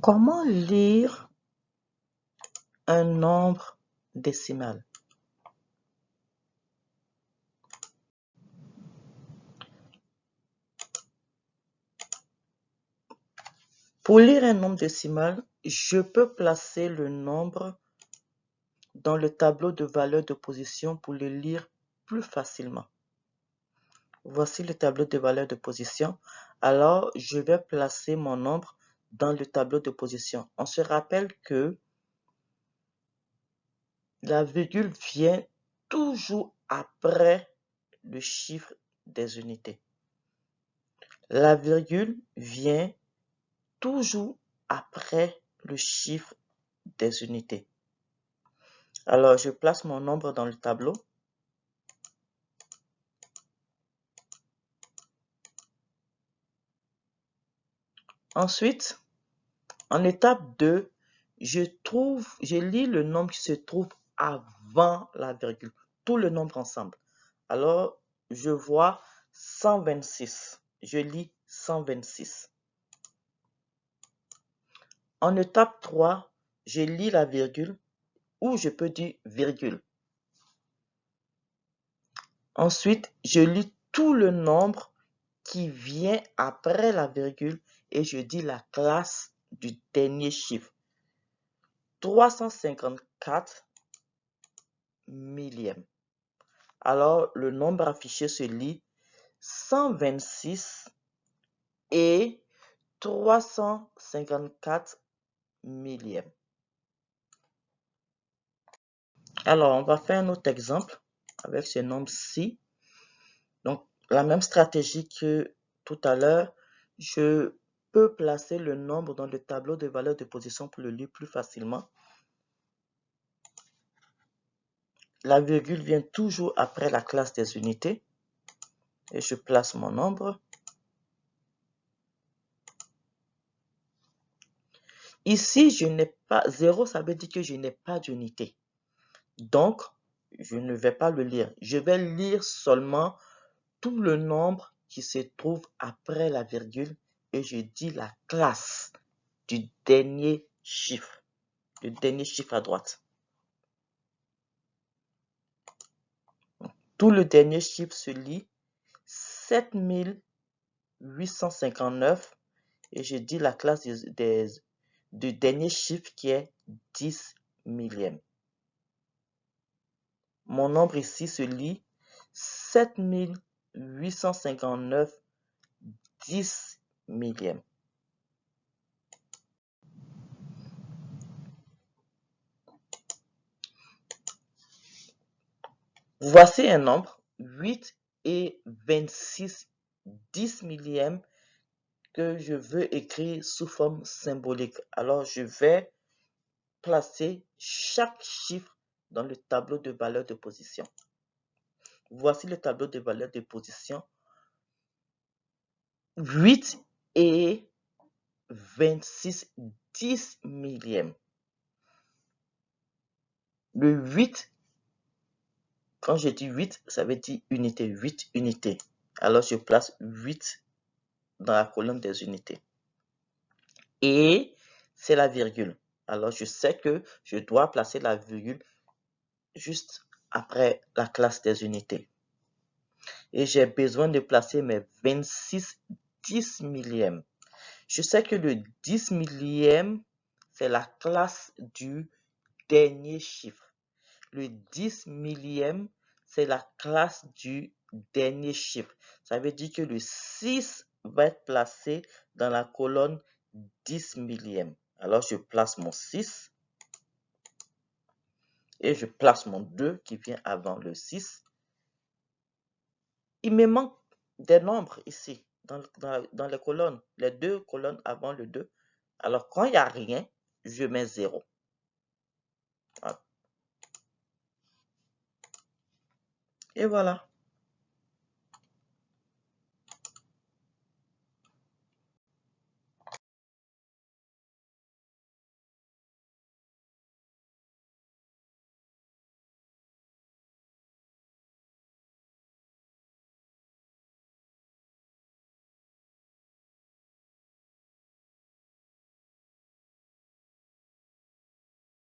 Comment lire un nombre décimal? Pour lire un nombre décimal, je peux placer le nombre dans le tableau de valeurs de position pour le lire plus facilement. Voici le tableau de valeurs de position. Alors, je vais placer mon nombre dans le tableau de position. On se rappelle que la virgule vient toujours après le chiffre des unités. La virgule vient toujours après le chiffre des unités. Alors, je place mon nombre dans le tableau. Ensuite, en étape 2, je lis le nombre qui se trouve avant la virgule, tout le nombre ensemble. Alors, je vois 126. Je lis 126. En étape 3, je lis la virgule ou je peux dire virgule. Ensuite, je lis tout le nombre qui vient après la virgule et je dis la classe du dernier chiffre. 354 millième. Alors, le nombre affiché se lit 126 et 354 millième. Alors, on va faire un autre exemple avec ce nombre-ci. Donc, la même stratégie que tout à l'heure, je peux placer le nombre dans le tableau de valeurs de position pour le lire plus facilement. La virgule vient toujours après la classe des unités. Et je place mon nombre. Ici, je n'ai pas 0, ça veut dire que je n'ai pas d'unité. Donc, je ne vais pas le lire. Je vais lire seulement tout le nombre qui se trouve après la virgule et je dis la classe du dernier chiffre. Le dernier chiffre à droite. Tout le dernier chiffre se lit 7859 et je dis la classe du dernier chiffre qui est 10 millième. Mon nombre ici se lit 7859 10 millième. Voici un nombre 8 et 26 10 millième que je veux écrire sous forme symbolique. Alors, je vais placer chaque chiffre dans le tableau de valeurs de position. Voici le tableau de valeurs de position. 8 et 26 10 millième. Le 8, quand je dis 8, ça veut dire unité, 8 unités. Alors, je place 8 dans la colonne des unités. Et c'est la virgule. Alors, je sais que je dois placer la virgule juste après la classe des unités. Et j'ai besoin de placer mes 26 10 millièmes. Je sais que le 10 millième, c'est la classe du dernier chiffre. Le 10 millième, c'est la classe du dernier chiffre. Ça veut dire que le 6 va être placé dans la colonne 10 millième. Alors, je place mon 6 et je place mon 2 qui vient avant le 6. Il me manque des nombres ici, dans les colonnes, les deux colonnes avant le 2. Alors, quand il n'y a rien, je mets 0. Et voilà.